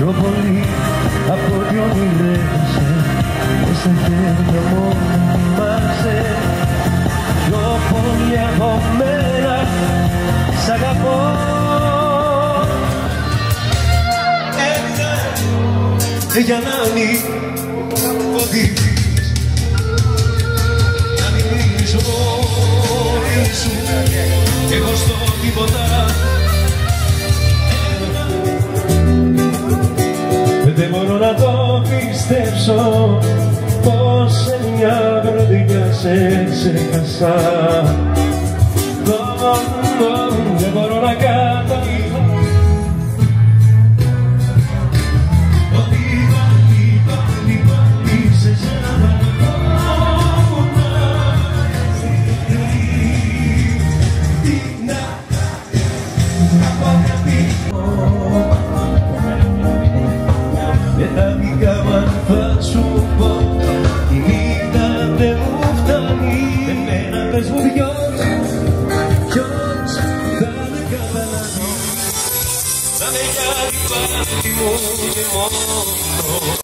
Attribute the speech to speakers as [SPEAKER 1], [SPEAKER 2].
[SPEAKER 1] πιο πολύ από ό,τι ονειρεύεσαι. Μες στα χέρια μου θυμάσαι πιο πολύ από μένα. Σ' αγαπώ. Για να μην οδηγείς, να μην μείνεις μόνη σου κι εγώ στο τίποτα. Δεν μπορώ να το πιστέψω πως σε μια βραδιά σε ξέχασα. Δεν μπορώ να καταλήξω ότι πάλι σε ζαβαλόμουνα με τα δικά μου αν θα σου πω η νύχτα δεν μου φτάνει. Εμένα πες μου ποιος θα με καταλάβει, να με κάνει πάλι μου και μόνο.